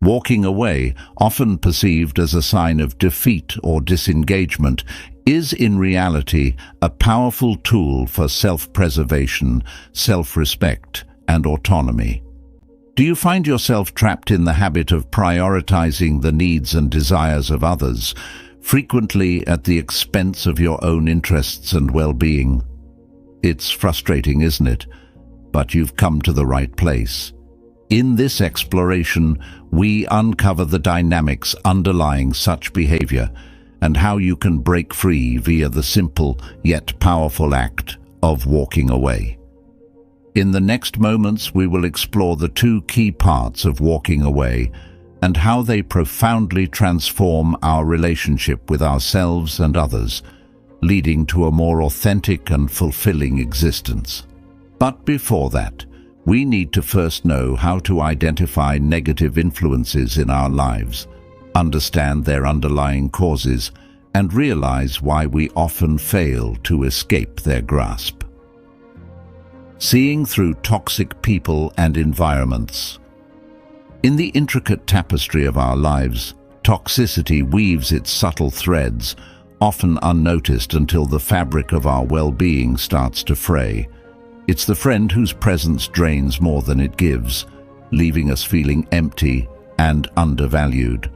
Walking away, often perceived as a sign of defeat or disengagement, is in reality a powerful tool for self-preservation, self-respect, and autonomy. Do you find yourself trapped in the habit of prioritizing the needs and desires of others, frequently at the expense of your own interests and well-being? It's frustrating, isn't it? But you've come to the right place. In this exploration, we uncover the dynamics underlying such behavior and how you can break free via the simple yet powerful act of walking away. In the next moments, we will explore the two key parts of walking away and how they profoundly transform our relationship with ourselves and others, leading to a more authentic and fulfilling existence. But before that, we need to first know how to identify negative influences in our lives, understand their underlying causes, and realize why we often fail to escape their grasp. Seeing through toxic people and environments. In the intricate tapestry of our lives, toxicity weaves its subtle threads, often unnoticed until the fabric of our well-being starts to fray. It's the friend whose presence drains more than it gives, leaving us feeling empty and undervalued.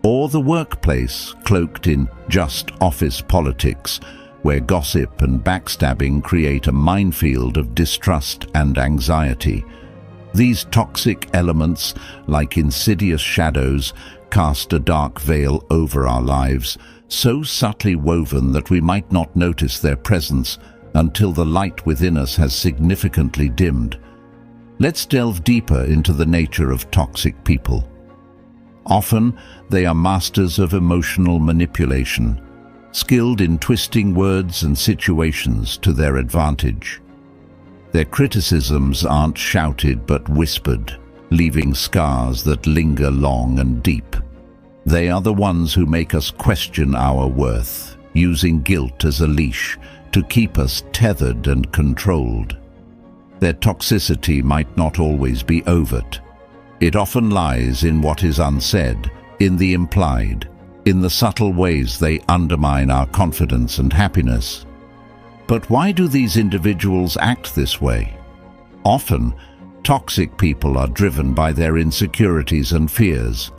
Or the workplace, cloaked in just office politics, where gossip and backstabbing create a minefield of distrust and anxiety. These toxic elements, like insidious shadows, cast a dark veil over our lives, so subtly woven that we might not notice their presence until the light within us has significantly dimmed. Let's delve deeper into the nature of toxic people. Often, they are masters of emotional manipulation, skilled in twisting words and situations to their advantage. Their criticisms aren't shouted but whispered, leaving scars that linger long and deep. They are the ones who make us question our worth, using guilt as a leash to keep us tethered and controlled. Their toxicity might not always be overt. It often lies in what is unsaid, in the implied, in the subtle ways they undermine our confidence and happiness. But why do these individuals act this way? Often, toxic people are driven by their insecurities and fears.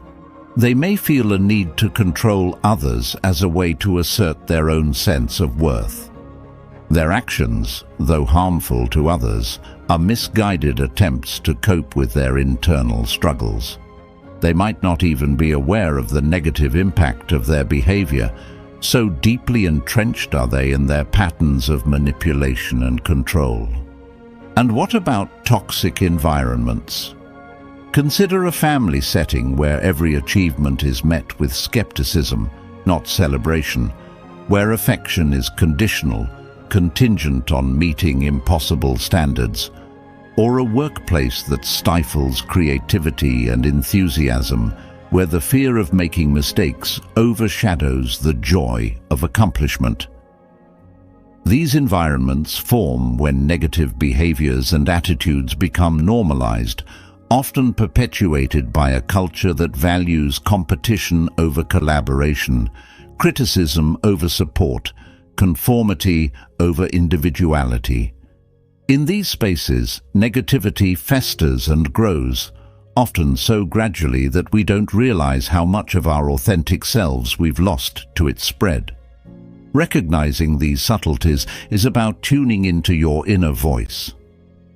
They may feel a need to control others as a way to assert their own sense of worth. Their actions, though harmful to others, are misguided attempts to cope with their internal struggles. They might not even be aware of the negative impact of their behavior, so deeply entrenched are they in their patterns of manipulation and control. And what about toxic environments? Consider a family setting where every achievement is met with skepticism, not celebration, where affection is conditional, contingent on meeting impossible standards, or a workplace that stifles creativity and enthusiasm, where the fear of making mistakes overshadows the joy of accomplishment. These environments form when negative behaviors and attitudes become normalized, often perpetuated by a culture that values competition over collaboration, criticism over support, conformity over individuality. In these spaces, negativity festers and grows, often so gradually that we don't realize how much of our authentic selves we've lost to its spread. Recognizing these subtleties is about tuning into your inner voice.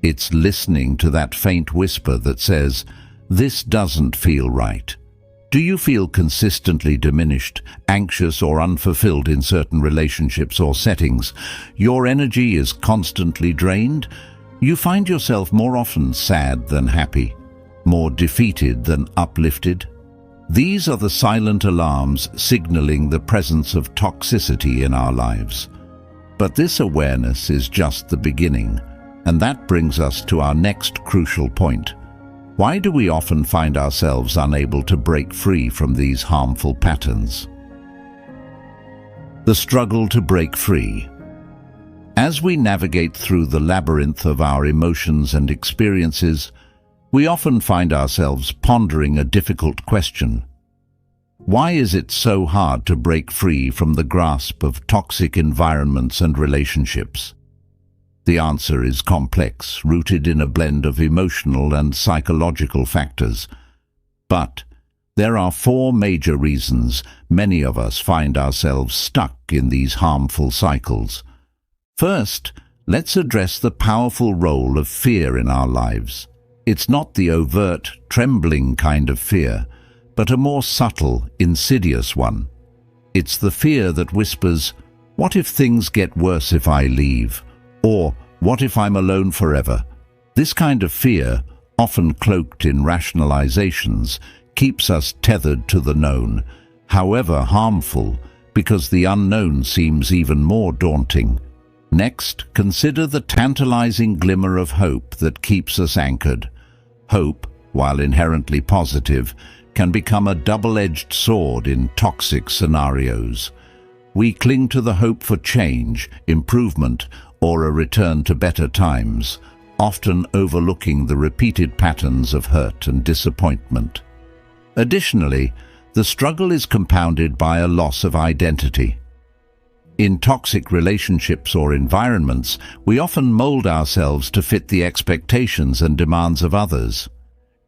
It's listening to that faint whisper that says, "This doesn't feel right." Do you feel consistently diminished, anxious, or unfulfilled in certain relationships or settings? Your energy is constantly drained? You find yourself more often sad than happy, more defeated than uplifted? These are the silent alarms signaling the presence of toxicity in our lives. But this awareness is just the beginning, and that brings us to our next crucial point. Why do we often find ourselves unable to break free from these harmful patterns? The struggle to break free. As we navigate through the labyrinth of our emotions and experiences, we often find ourselves pondering a difficult question. Why is it so hard to break free from the grasp of toxic environments and relationships? The answer is complex, rooted in a blend of emotional and psychological factors. But there are four major reasons many of us find ourselves stuck in these harmful cycles. First, let's address the powerful role of fear in our lives. It's not the overt, trembling kind of fear, but a more subtle, insidious one. It's the fear that whispers, "What if things get worse if I leave?" Or, "What if I'm alone forever?" This kind of fear, often cloaked in rationalizations, keeps us tethered to the known, however harmful, because the unknown seems even more daunting. Next, consider the tantalizing glimmer of hope that keeps us anchored. Hope, while inherently positive, can become a double-edged sword in toxic scenarios. We cling to the hope for change, improvement, or a return to better times, often overlooking the repeated patterns of hurt and disappointment. Additionally, the struggle is compounded by a loss of identity. In toxic relationships or environments, we often mold ourselves to fit the expectations and demands of others,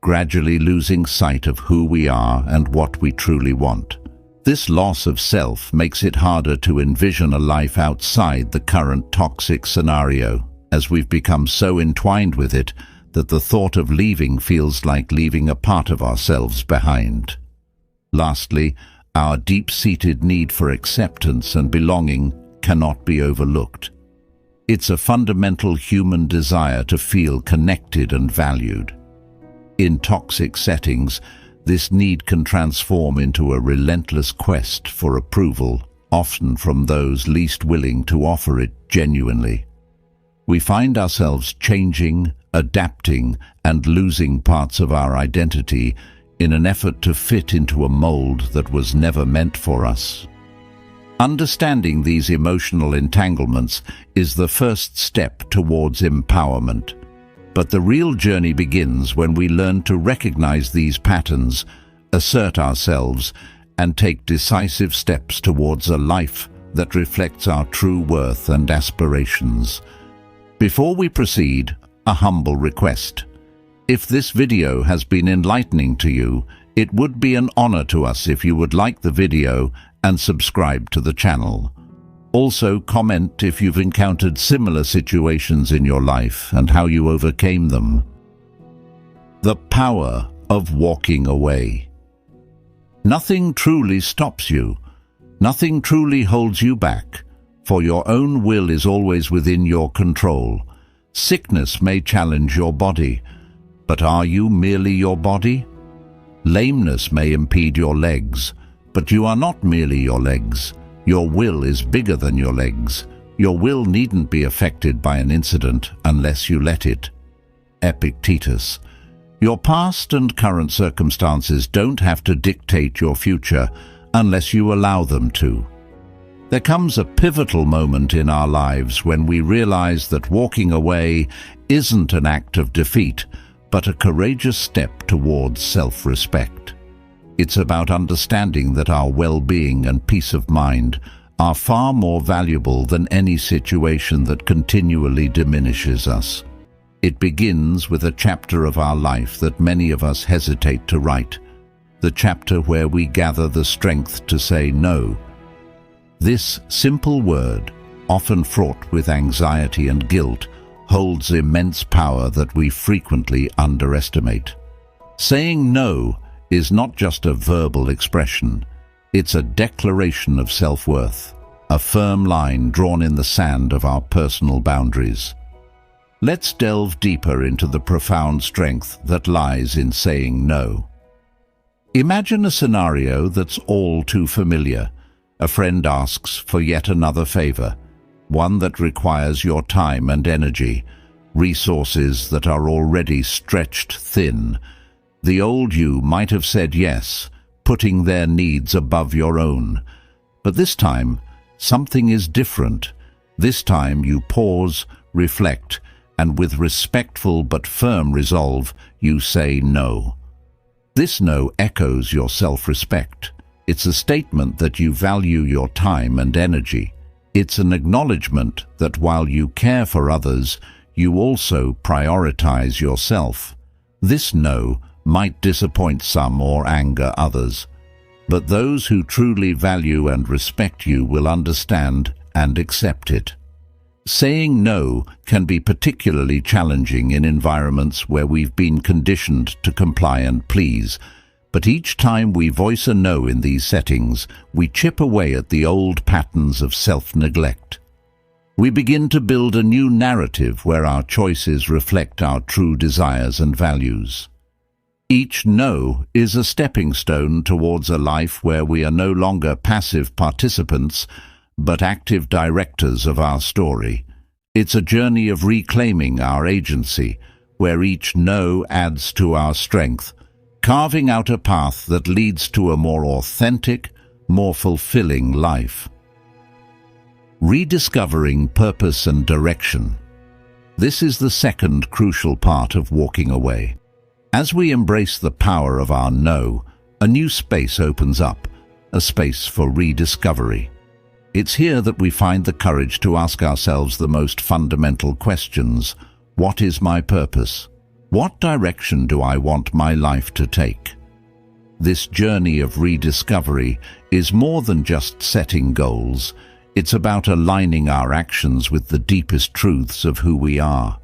gradually losing sight of who we are and what we truly want. This loss of self makes it harder to envision a life outside the current toxic scenario, as we've become so entwined with it that the thought of leaving feels like leaving a part of ourselves behind. Lastly, our deep-seated need for acceptance and belonging cannot be overlooked. It's a fundamental human desire to feel connected and valued. In toxic settings, this need can transform into a relentless quest for approval, often from those least willing to offer it genuinely. We find ourselves changing, adapting, and losing parts of our identity in an effort to fit into a mold that was never meant for us. Understanding these emotional entanglements is the first step towards empowerment. But the real journey begins when we learn to recognize these patterns, assert ourselves, and take decisive steps towards a life that reflects our true worth and aspirations. Before we proceed, a humble request. If this video has been enlightening to you, it would be an honor to us if you would like the video and subscribe to the channel. Also, comment if you've encountered similar situations in your life and how you overcame them. The power of walking away. Nothing truly stops you. Nothing truly holds you back, for your own will is always within your control. Sickness may challenge your body, but are you merely your body? Lameness may impede your legs, but you are not merely your legs. Your will is bigger than your legs. Your will needn't be affected by an incident unless you let it. Epictetus. Your past and current circumstances don't have to dictate your future unless you allow them to. There comes a pivotal moment in our lives when we realize that walking away isn't an act of defeat, but a courageous step towards self-respect. It's about understanding that our well-being and peace of mind are far more valuable than any situation that continually diminishes us. It begins with a chapter of our life that many of us hesitate to write, the chapter where we gather the strength to say no. This simple word, often fraught with anxiety and guilt, holds immense power that we frequently underestimate. Saying no is not just a verbal expression. It's a declaration of self-worth, a firm line drawn in the sand of our personal boundaries. Let's delve deeper into the profound strength that lies in saying no. Imagine a scenario that's all too familiar. A friend asks for yet another favor, one that requires your time and energy, resources that are already stretched thin. The old you might have said yes, putting their needs above your own. But this time, something is different. This time you pause, reflect, and with respectful but firm resolve, you say no. This no echoes your self-respect. It's a statement that you value your time and energy. It's an acknowledgement that while you care for others, you also prioritize yourself. This no might disappoint some or anger others, but those who truly value and respect you will understand and accept it. Saying no can be particularly challenging in environments where we've been conditioned to comply and please, but each time we voice a no in these settings, we chip away at the old patterns of self-neglect. We begin to build a new narrative where our choices reflect our true desires and values. Each no is a stepping stone towards a life where we are no longer passive participants, but active directors of our story. It's a journey of reclaiming our agency, where each no adds to our strength, carving out a path that leads to a more authentic, more fulfilling life. Rediscovering purpose and direction. This is the second crucial part of walking away. As we embrace the power of our no, a new space opens up, a space for rediscovery. It's here that we find the courage to ask ourselves the most fundamental questions. What is my purpose? What direction do I want my life to take? This journey of rediscovery is more than just setting goals. It's about aligning our actions with the deepest truths of who we are.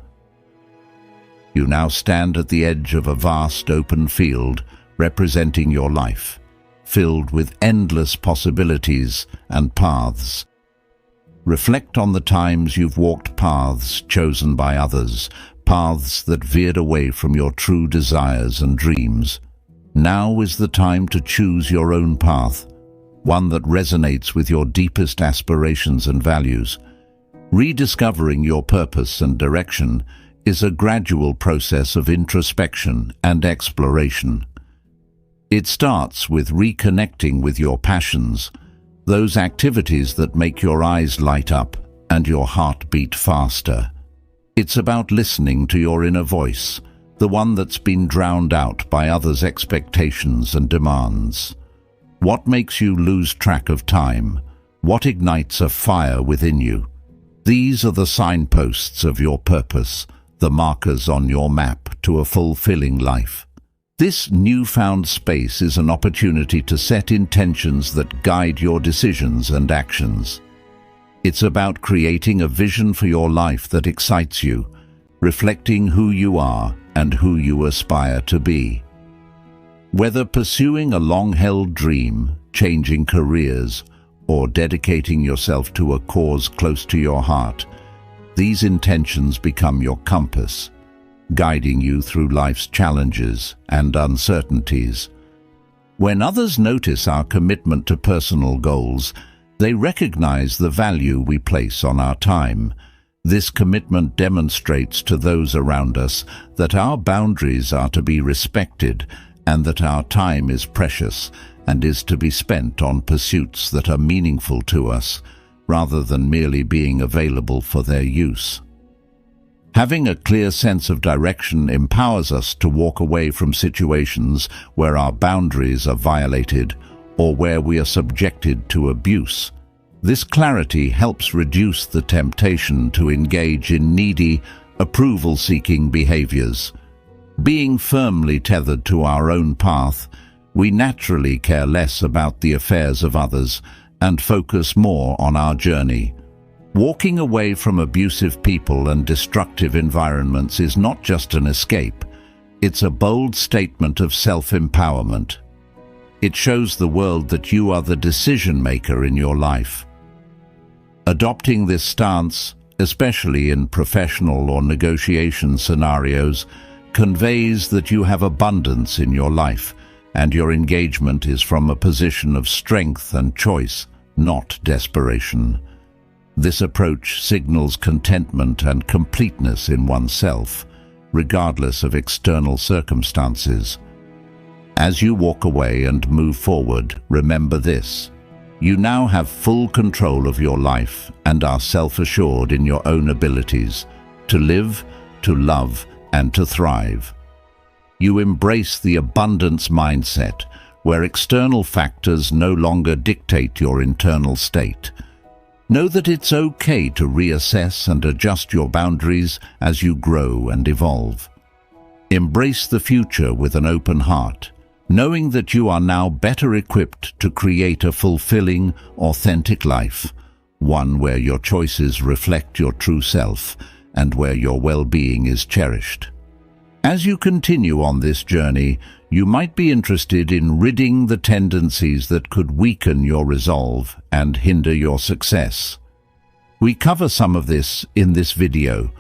You now stand at the edge of a vast open field representing your life, filled with endless possibilities and paths. Reflect on the times you've walked paths chosen by others, paths that veered away from your true desires and dreams. Now is the time to choose your own path, one that resonates with your deepest aspirations and values. Rediscovering your purpose and direction is a gradual process of introspection and exploration. It starts with reconnecting with your passions, those activities that make your eyes light up and your heart beat faster. It's about listening to your inner voice, the one that's been drowned out by others' expectations and demands. What makes you lose track of time? What ignites a fire within you? These are the signposts of your purpose, the markers on your map to a fulfilling life. This newfound space is an opportunity to set intentions that guide your decisions and actions. It's about creating a vision for your life that excites you, reflecting who you are and who you aspire to be. Whether pursuing a long-held dream, changing careers, or dedicating yourself to a cause close to your heart, these intentions become your compass, guiding you through life's challenges and uncertainties. When others notice our commitment to personal goals, they recognize the value we place on our time. This commitment demonstrates to those around us that our boundaries are to be respected and that our time is precious and is to be spent on pursuits that are meaningful to us, rather than merely being available for their use. Having a clear sense of direction empowers us to walk away from situations where our boundaries are violated or where we are subjected to abuse. This clarity helps reduce the temptation to engage in needy, approval-seeking behaviors. Being firmly tethered to our own path, we naturally care less about the affairs of others and focus more on our journey. Walking away from abusive people and destructive environments is not just an escape, it's a bold statement of self-empowerment. It shows the world that you are the decision-maker in your life. Adopting this stance, especially in professional or negotiation scenarios, conveys that you have abundance in your life, and your engagement is from a position of strength and choice, not desperation. This approach signals contentment and completeness in oneself, regardless of external circumstances. As you walk away and move forward, remember this: you now have full control of your life and are self-assured in your own abilities to live to love, and to thrive. You embrace the abundance mindset, where external factors no longer dictate your internal state. Know that it's okay to reassess and adjust your boundaries as you grow and evolve. Embrace the future with an open heart, knowing that you are now better equipped to create a fulfilling, authentic life, one where your choices reflect your true self and where your well-being is cherished. As you continue on this journey, you might be interested in ridding the tendencies that could weaken your resolve and hinder your success. We cover some of this in this video,